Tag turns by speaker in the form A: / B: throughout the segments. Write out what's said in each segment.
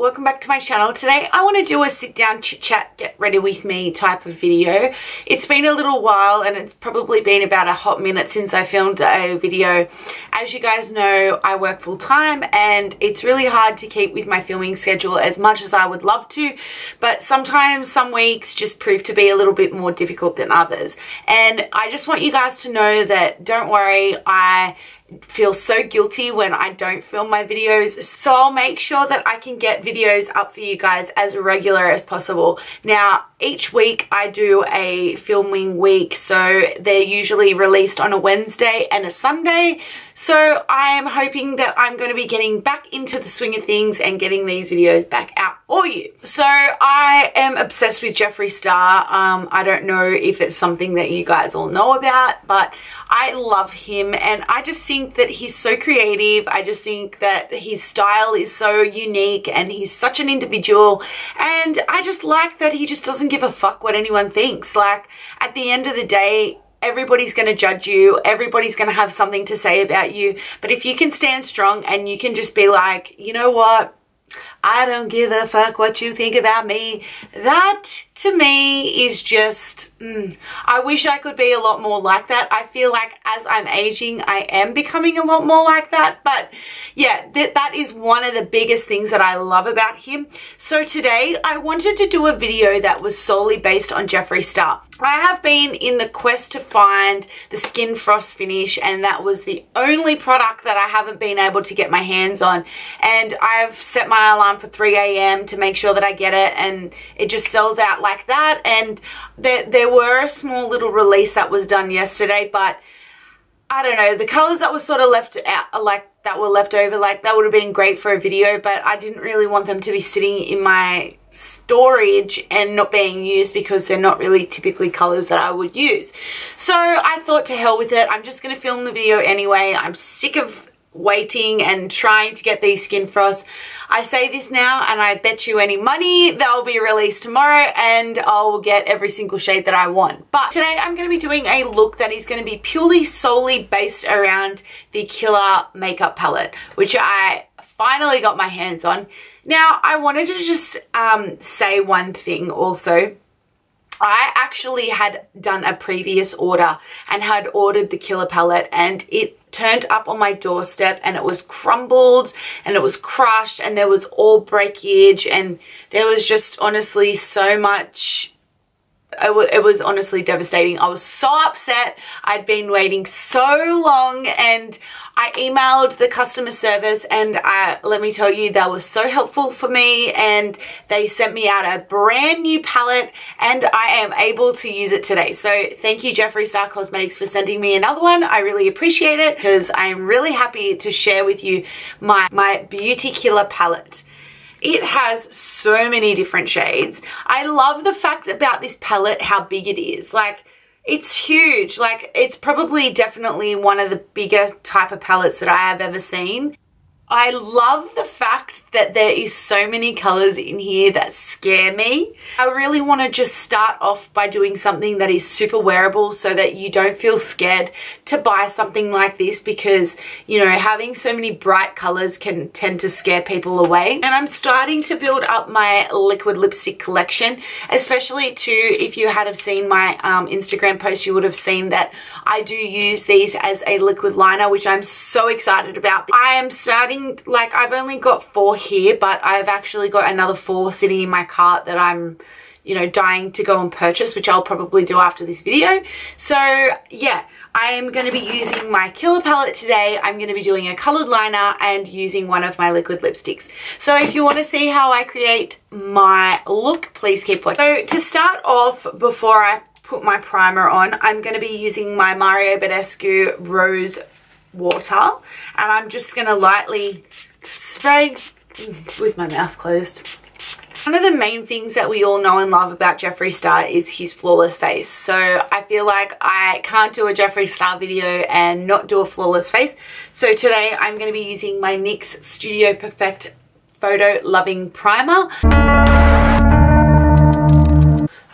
A: welcome back to my channel. Today I want to do a sit down chit chat get ready with me type of video. It's been a little while and it's probably been about a hot minute since I filmed a video. As you guys know, I work full time and it's really hard to keep with my filming schedule as much as I would love to, but sometimes some weeks just prove to be a little bit more difficult than others. And I just want you guys to know that don't worry, I feel so guilty when I don't film my videos, so I'll make sure that I can get videos up for you guys as regular as possible. Now each week I do a filming week, so they're usually released on a Wednesday and a Sunday, so I'm hoping that I'm going to be getting back into the swing of things and getting these videos back out for you. So I am obsessed with Jefree Star. I don't know if it's something that you guys all know about, but I love him and I just think that he's so creative. I just think that his style is so unique and he's such an individual, and I just like that he just doesn't give a fuck what anyone thinks. Like, at the end of the day, everybody's going to judge you, everybody's going to have something to say about you, but if you can stand strong and you can just be like, you know what, I don't give a fuck what you think about me, that to me is just, I wish I could be a lot more like that. I feel like as I'm aging, I am becoming a lot more like that. But yeah, that is one of the biggest things that I love about him. So today I wanted to do a video that was solely based on Jefree Star. I have been in the quest to find the Skin Frost finish, and that was the only product that I haven't been able to get my hands on. And I've set my alarm for 3 AM to make sure that I get it, and it just sells out like that. And there were a small little release that was done yesterday, but I don't know, the colors that were sort of left out, like that were left over, like that would have been great for a video, but I didn't really want them to be sitting in my storage and not being used because they're not really typically colors that I would use. So I thought, to hell with it, I'm just going to film the video anyway. I'm sick of waiting and trying to get these Skin Frosts. I say this now and I bet you any money they'll be released tomorrow and I'll get every single shade that I want. But today I'm going to be doing a look that is going to be purely solely based around the Killer makeup palette, which I finally got my hands on. Now I wanted to just say one thing also. I actually had done a previous order and had ordered the Killer palette, and it turned up on my doorstep and it was crumbled and it was crushed and there was all breakage and there was just honestly so much. It was honestly devastating. I was so upset. I'd been waiting so long, and I emailed the customer service, and let me tell you, they were so helpful for me, and they sent me out a brand new palette and I am able to use it today. So thank you, Jefree Star Cosmetics, for sending me another one. I really appreciate it because I am really happy to share with you my Beauty Killer palette. It has so many different shades. I love the fact about this palette, how big it is. Like, it's huge. Like, it's probably definitely one of the bigger type of palettes that I have ever seen. I love the fact that there is so many colors in here that scare me. I really want to just start off by doing something that is super wearable so that you don't feel scared to buy something like this, because, you know, having so many bright colors can tend to scare people away. And I'm starting to build up my liquid lipstick collection, especially too, if you had have seen my Instagram post, you would have seen that I do use these as a liquid liner, which I'm so excited about. I am starting, like, I've only got 4 here, but I've actually got another 4 sitting in my cart that I'm, you know, dying to go and purchase, which I'll probably do after this video. So yeah, I am going to be using my Killer palette today. I'm going to be doing a colored liner and using one of my liquid lipsticks. So if you want to see how I create my look, please keep watching. So to start off, before I put my primer on, I'm going to be using my BADESCU Rose Water, and I'm just going to lightly spray with my mouth closed. One of the main things that we all know and love about Jefree Star is his flawless face. So I feel like I can't do a Jefree Star video and not do a flawless face. So today I'm going to be using my NYX Studio Perfect Photo Loving Primer.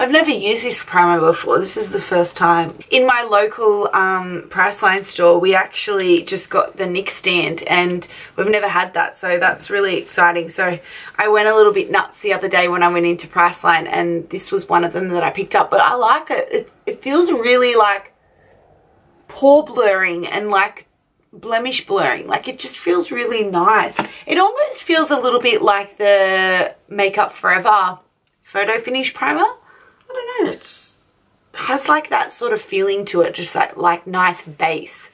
A: I've never used this primer before. This is the first time. In my local Priceline store, we actually just got the NYX stand and we've never had that, so that's really exciting. So I went a little bit nuts the other day when I went into Priceline and this was one of them that I picked up, but I like it. It feels really like pore blurring and like blemish blurring. Like it just feels really nice. It almost feels a little bit like the Makeup Forever Photo Finish Primer. I don't know, it has like that sort of feeling to it, just like nice base.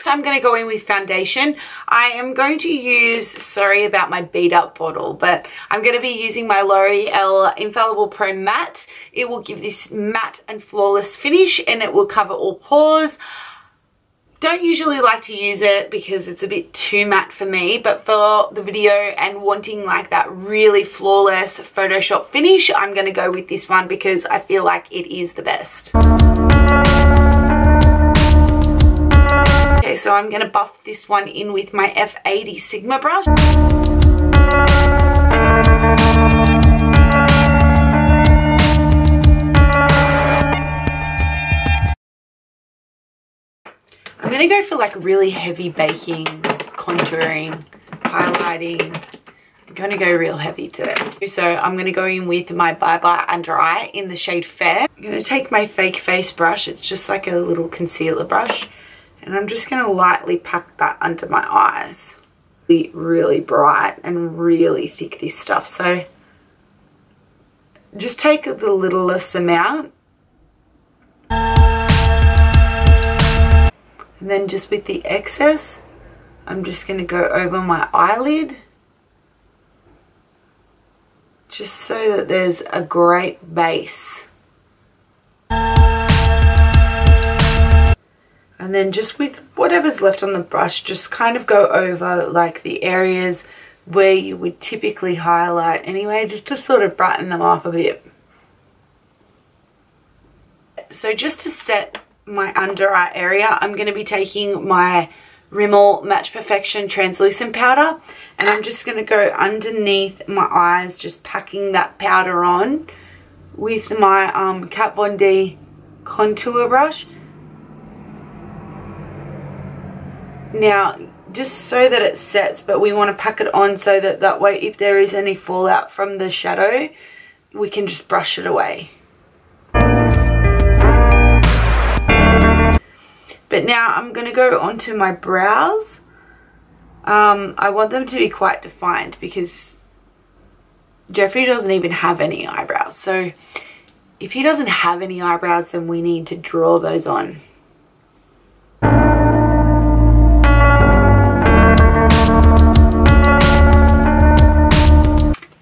A: So I'm going to go in with foundation. I am going to use, sorry about my beat up bottle, but I'm going to be using my L'Oreal Infallible Pro Matte. It will give this matte and flawless finish and it will cover all pores. Don't usually like to use it because it's a bit too matte for me, but for the video and wanting like that really flawless Photoshop finish, I'm going to go with this one because I feel like it is the best. Okay, so I'm going to buff this one in with my F80 Sigma brush. I'm going to go for like really heavy baking, contouring, highlighting. I'm going to go real heavy today. So I'm going to go in with my Bye Bye Under Eye in the shade Fair. I'm going to take my fake face brush. It's just like a little concealer brush. And I'm just going to lightly pack that under my eyes. Really bright and really thick, this stuff. So just take the littlest amount. And then just with the excess, I'm just going to go over my eyelid. Just so that there's a great base. And then just with whatever's left on the brush, just kind of go over like the areas where you would typically highlight anyway, just to sort of brighten them up a bit. So just to set my under eye area, I'm going to be taking my Rimmel Match Perfection translucent powder and I'm just going to go underneath my eyes, just packing that powder on with my Kat Von D contour brush. Now just so that it sets, but we want to pack it on so that that way if there is any fallout from the shadow we can just brush it away. But now I'm going to go onto my brows. I want them to be quite defined because Jeffree doesn't even have any eyebrows. So if he doesn't have any eyebrows, then we need to draw those on.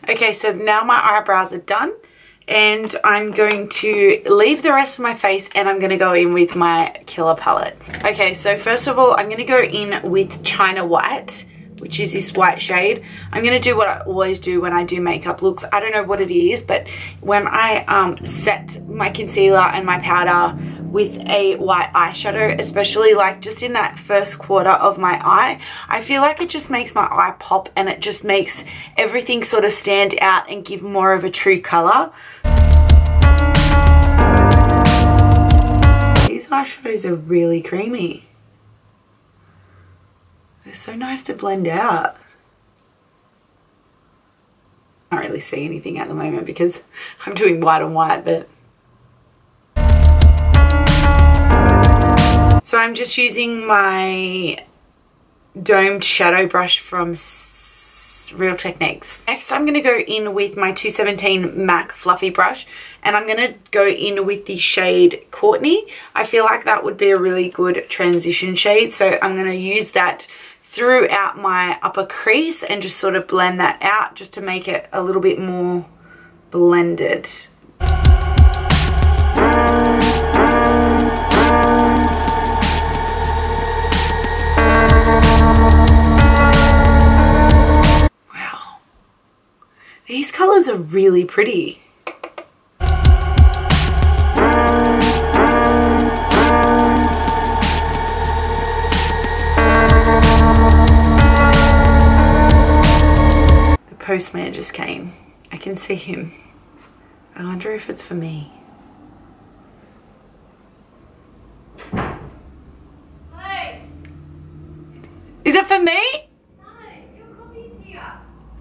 A: Okay, so now my eyebrows are done. And I'm going to leave the rest of my face and I'm going to go in with my Killer palette. Okay, so first of all, I'm going to go in with China White, which is this white shade. I'm going to do what I always do when I do makeup looks. I don't know what it is, but when I set my concealer and my powder with a white eyeshadow, especially like just in that first quarter of my eye, I feel like it just makes my eye pop and it just makes everything sort of stand out and give more of a true color. These eyeshadows are really creamy. They're so nice to blend out. I can't really see anything at the moment because I'm doing white on white, but so I'm just using my domed shadow brush from Real Techniques. Next I'm going to go in with my 217 MAC fluffy brush and I'm going to go in with the shade Courtney. I feel like that would be a really good transition shade, so I'm going to use that throughout my upper crease and just sort of blend that out just to make it a little bit more blended. These colours are really pretty. The postman just came. I can see him. I wonder if it's for me. that for me? No, your coffee's here.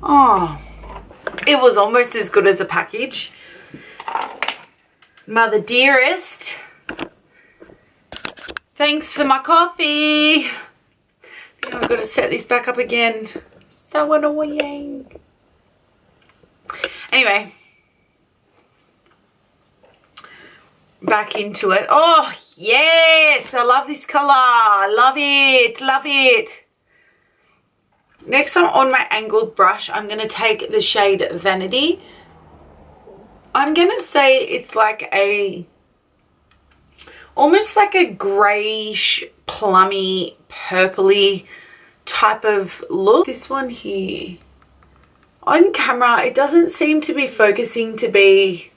A: Oh, it was almost as good as a package. Mother dearest, thanks for my coffee. Now I've got to set this back up again. So annoying. Anyway, back into it. Oh yes, I love this color. Love it, love it. Next, I'm on my angled brush. I'm going to take the shade Vanity. I'm going to say it's like a, almost like a greyish, plummy, purpley type of look. This one here, on camera, it doesn't seem to be focusing to be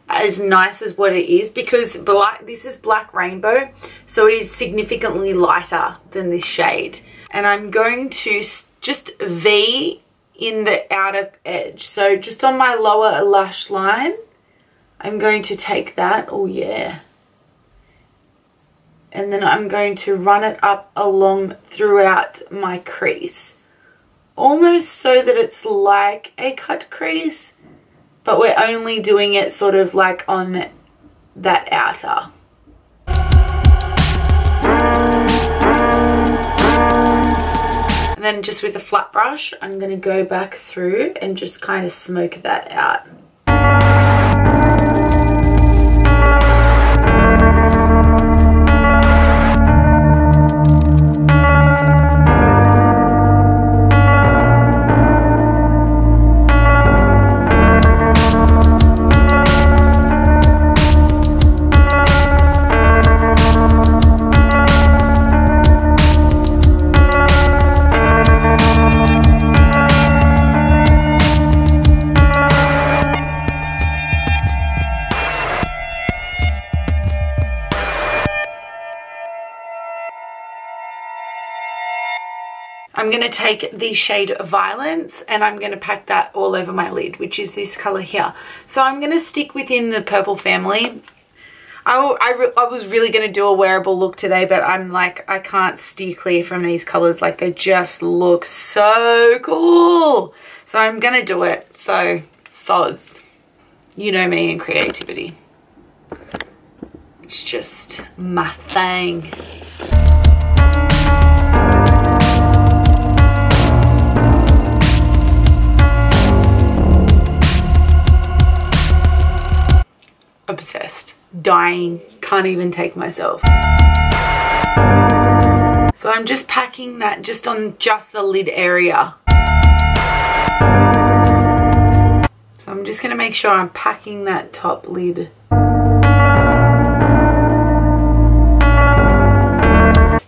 A: as nice as what it is, because this is Black Rainbow, so it is significantly lighter than this shade. And I'm going to just V in the outer edge, so just on my lower lash line, I'm going to take that. Oh yeah. And then I'm going to run it up along throughout my crease, almost so that it's like a cut crease, but we're only doing it sort of like on that outer. And then just with a flat brush, I'm going to go back through and just kind of smoke that out. I'm going to take the shade Violence and I'm going to pack that all over my lid, which is this color here. So I'm going to stick within the purple family. I was really going to do a wearable look today, but I'm like, I can't steer clear from these colors. Like, they just look so cool. So I'm going to do it. So, soz. You know me and creativity. It's just my thing. Obsessed, dying, can't even take myself. So I'm just packing that just on just the lid area. So I'm just going to make sure I'm packing that top lid.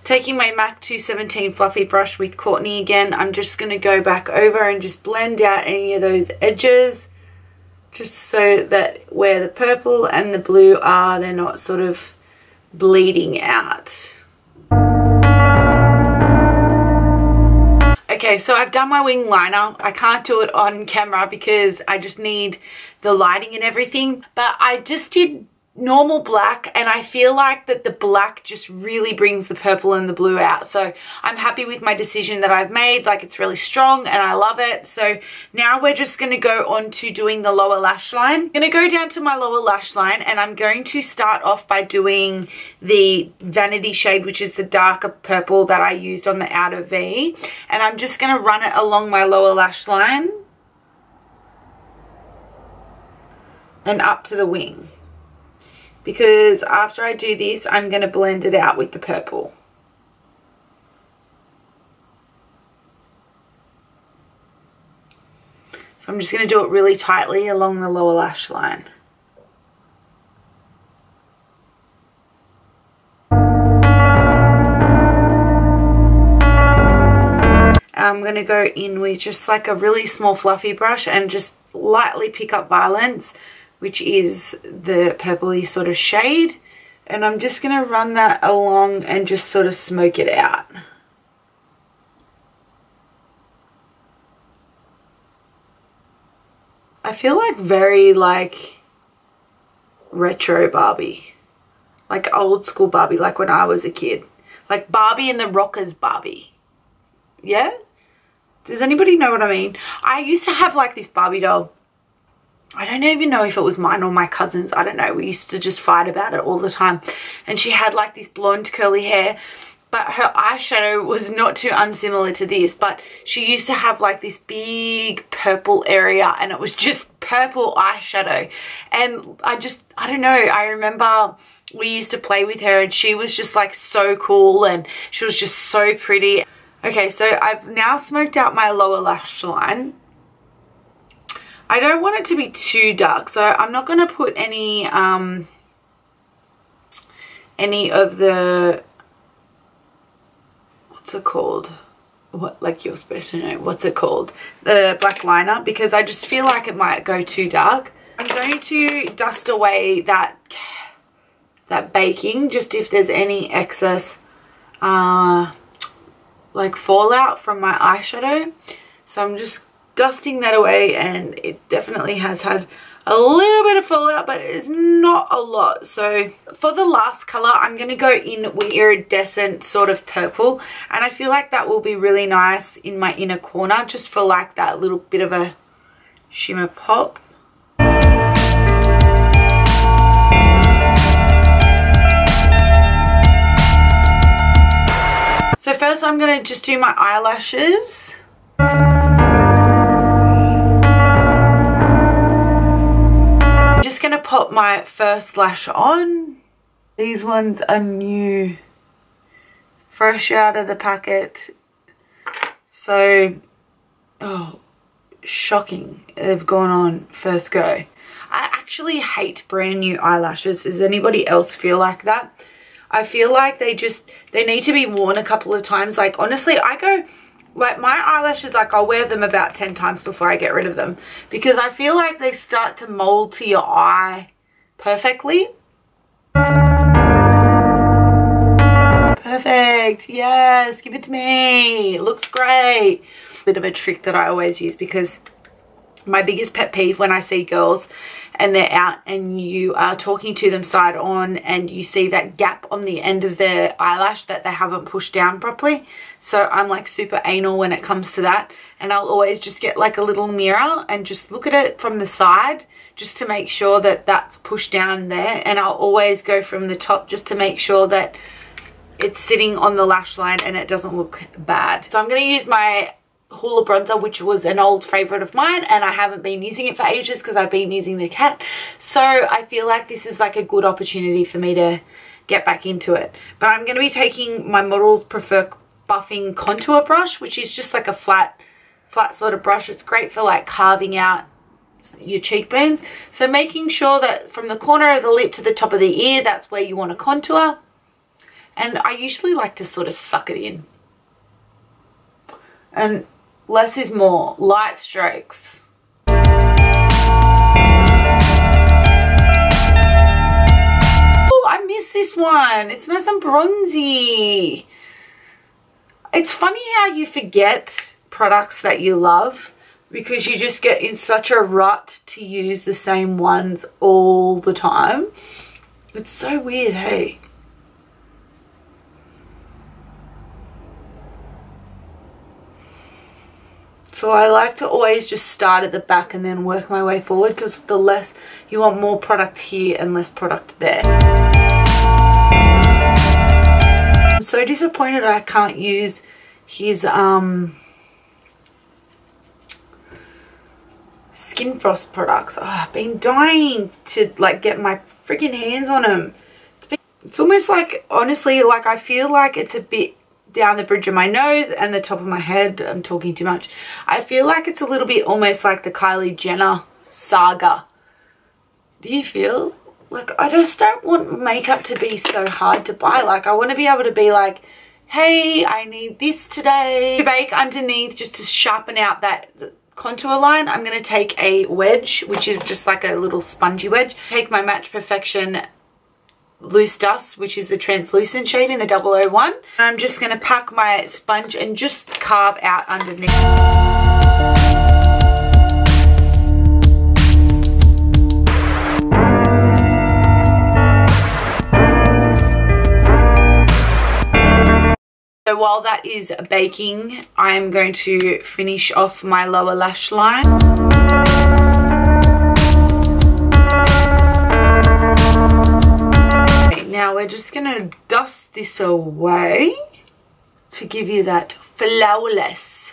A: Taking my MAC 217 fluffy brush with Courtney again, I'm just going to go back over and just blend out any of those edges. Just so that where the purple and the blue are, they're not sort of bleeding out. Okay, so I've done my wing liner. I can't do it on camera because I just need the lighting and everything. But I just did normal black, and I feel like that the black just really brings the purple and the blue out. So I'm happy with my decision that I've made. Like, it's really strong and I love it. So now we're just going to go on to doing the lower lash line. I'm going to go down to my lower lash line and I'm going to start off by doing the Vanity shade, which is the darker purple that I used on the outer V. And I'm just going to run it along my lower lash line and up to the wing. Because after I do this, I'm going to blend it out with the purple. So I'm just going to do it really tightly along the lower lash line. I'm going to go in with just like a really small fluffy brush and just lightly pick up Violence, which is the purpley sort of shade, and I'm just going to run that along and just sort of smoke it out. I feel like very like retro Barbie, like old school Barbie, like when I was a kid, like Barbie and the Rockers Barbie, Yeah? Does anybody know what I mean? I used to have like this Barbie doll. I don't even know if it was mine or my cousin's. I don't know. We used to just fight about it all the time. And she had like this blonde curly hair. But her eyeshadow was not too unsimilar to this. But she used to have like this big purple area. And it was just purple eyeshadow. And I don't know. I remember we used to play with her. And she was just like so cool. And she was just so pretty. Okay, so I've now smoked out my lower lash line. I don't want it to be too dark, so I'm not going to put any of the, what's it called? What, like you're supposed to know, what's it called? The black liner, because I just feel like it might go too dark. I'm going to dust away that baking, just if there's any excess like fallout from my eyeshadow. So I'm just dusting that away, and it definitely has had a little bit of fallout, but it's not a lot. So for the last color, I'm going to go in with iridescent sort of purple, and I feel like that will be really nice in my inner corner, just for like that little bit of a shimmer pop. So first I'm going to just do my eyelashes. I'm just going to pop my first lash on. These ones are new, fresh out of the packet. So, oh, shocking. They've gone on first go. I actually hate brand new eyelashes. Does anybody else feel like that? I feel like they need to be worn a couple of times. Like, honestly, I go, like, my eyelashes, like, I'll wear them about 10 times before I get rid of them, because I feel like they start to mold to your eye perfectly. Perfect. Yes, give it to me. It looks great. Bit of a trick that I always use, because my biggest pet peeve when I see girls and they're out and you are talking to them side on and you see that gap on the end of their eyelash that they haven't pushed down properly. So I'm like super anal when it comes to that, and I'll always just get like a little mirror and just look at it from the side just to make sure that that's pushed down there, and I'll always go from the top just to make sure that it's sitting on the lash line and it doesn't look bad. So I'm going to use my HOOLA bronzer, which was an old favorite of mine, and I haven't been using it for ages because I've been using the cat. So I feel like this is like a good opportunity for me to get back into it. But I'm going to be taking my Models Prefer Buffing Contour Brush, which is just like a flat sort of brush. It's great for like carving out your cheekbones. So making sure that from the corner of the lip to the top of the ear, that's where you want to contour. And I usually like to sort of suck it in. And less is more. Light strokes. Oh, I miss this one. It's nice and bronzy. It's funny how you forget products that you love because you just get in such a rut to use the same ones all the time. It's so weird, hey? So I like to always just start at the back and then work my way forward, because the less you want more product here and less product there. I'm so disappointed I can't use his Skin Frost products. Oh, I've been dying to like get my freaking hands on them. It's almost like, honestly, like I feel like it's a bit down the bridge of my nose and the top of my head. I'm talking too much. I feel like it's a little bit almost like the Kylie Jenner saga. Do you feel? Like, I just don't want makeup to be so hard to buy. Like, I want to be able to be like, hey, I need this today. To bake underneath, just to sharpen out that contour line, I'm going to take a wedge, which is just like a little spongy wedge. Take my Match Perfection Loose Dust, which is the translucent shade in the 001. I'm just going to pack my sponge and just carve out underneath. So So while that is baking, I'm going to finish off my lower lash line. Okay, now we're just going to dust this away to give you that flawless.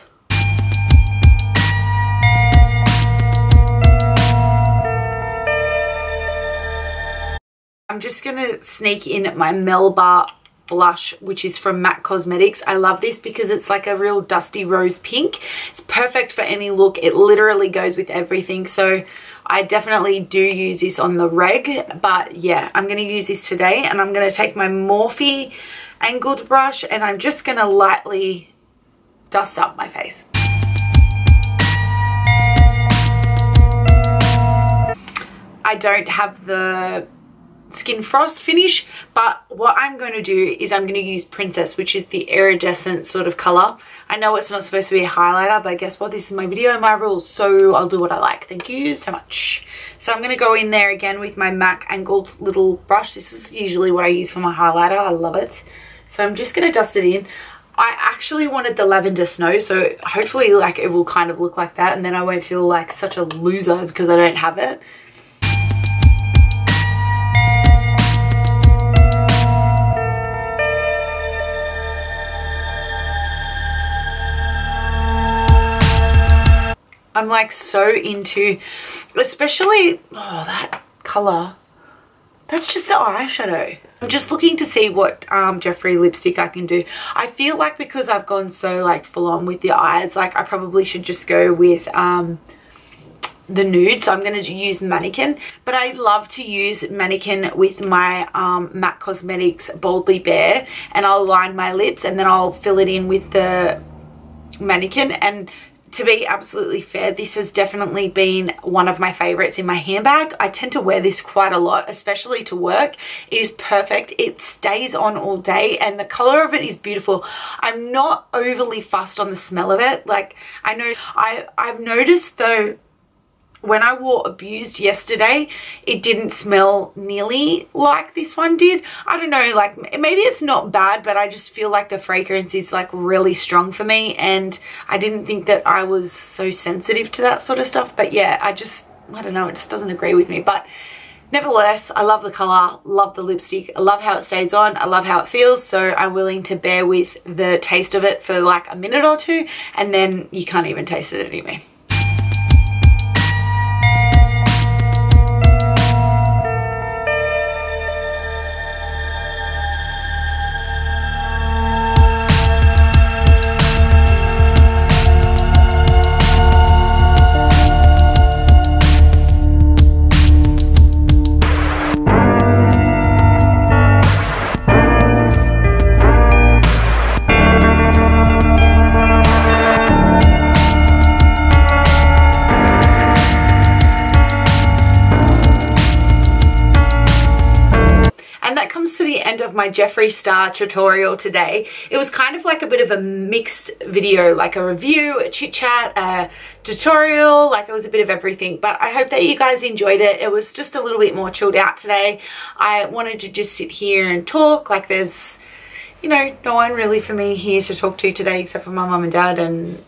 A: I'm just going to sneak in my Melba blush, which is from MAC Cosmetics. I love this because it's like a real dusty rose pink. It's perfect for any look. It literally goes with everything. So I definitely do use this on the reg. But yeah, I'm going to use this today. And I'm going to take my Morphe angled brush and I'm just going to lightly dust up my face. I don't have the Skin Frost finish, but what I'm going to do is I'm going to use Princess, which is the iridescent sort of color. I know it's not supposed to be a highlighter, but guess what, this is my video and my rules, so I'll do what I like. Thank you so much. So I'm going to go in there again with my MAC angled little brush. This is usually what I use for my highlighter. I love it. So I'm just going to dust it in. I actually wanted the lavender snow, so hopefully like it will kind of look like that, and then I won't feel like such a loser because I don't have it. I'm like so into, especially, oh, that color. That's just the eyeshadow. I'm just looking to see what Jefree lipstick I can do. I feel like because I've gone so like full on with the eyes, like I probably should just go with the nude. So I'm going to use Mannequin. But I love to use Mannequin with my MAC Cosmetics Boldly Bare. And I'll line my lips and then I'll fill it in with the Mannequin. And to be absolutely fair, this has definitely been one of my favorites in my handbag. I tend to wear this quite a lot, especially to work. It is perfect. It stays on all day and the color of it is beautiful. I'm not overly fussed on the smell of it. Like, I know I've noticed though, when I wore Abused yesterday, it didn't smell nearly like this one did. I don't know, like maybe it's not bad, but I just feel like the fragrance is like really strong for me, and I didn't think that I was so sensitive to that sort of stuff. But yeah, I don't know, it just doesn't agree with me. But nevertheless, I love the color, love the lipstick, I love how it stays on, I love how it feels, so I'm willing to bear with the taste of it for like a minute or two, and then you can't even taste it anyway. To the end of my Jefree Star tutorial today. It was kind of like a bit of a mixed video, like a review, a chit chat, a tutorial, like it was a bit of everything, but I hope that you guys enjoyed it. It was just a little bit more chilled out today. I wanted to just sit here and talk, like there's, you know, no one really for me here to talk to today except for my mum and dad, and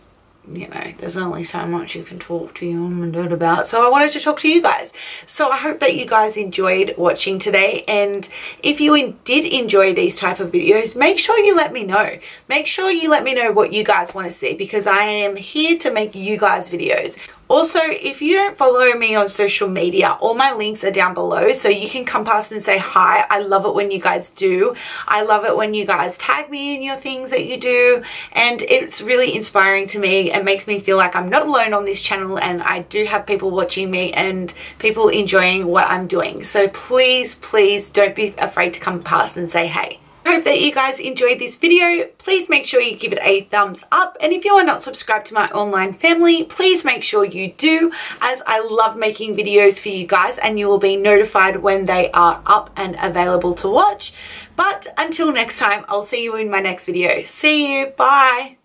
A: you know, there's only so much you can talk to your mum and dad about, so I wanted to talk to you guys. So I hope that you guys enjoyed watching today, and if you did enjoy these type of videos, make sure you let me know. Make sure you let me know what you guys want to see, because I am here to make you guys videos. Also, if you don't follow me on social media, all my links are down below, so you can come past and say hi. I love it when you guys do. I love it when you guys tag me in your things that you do, and it's really inspiring to me. It makes me feel like I'm not alone on this channel, and I do have people watching me and people enjoying what I'm doing. So please, please don't be afraid to come past and say hey. I hope that you guys enjoyed this video. Please make sure you give it a thumbs up, and if you are not subscribed to my online family, please make sure you do, as I love making videos for you guys and you will be notified when they are up and available to watch. But until next time, I'll see you in my next video. See you, bye.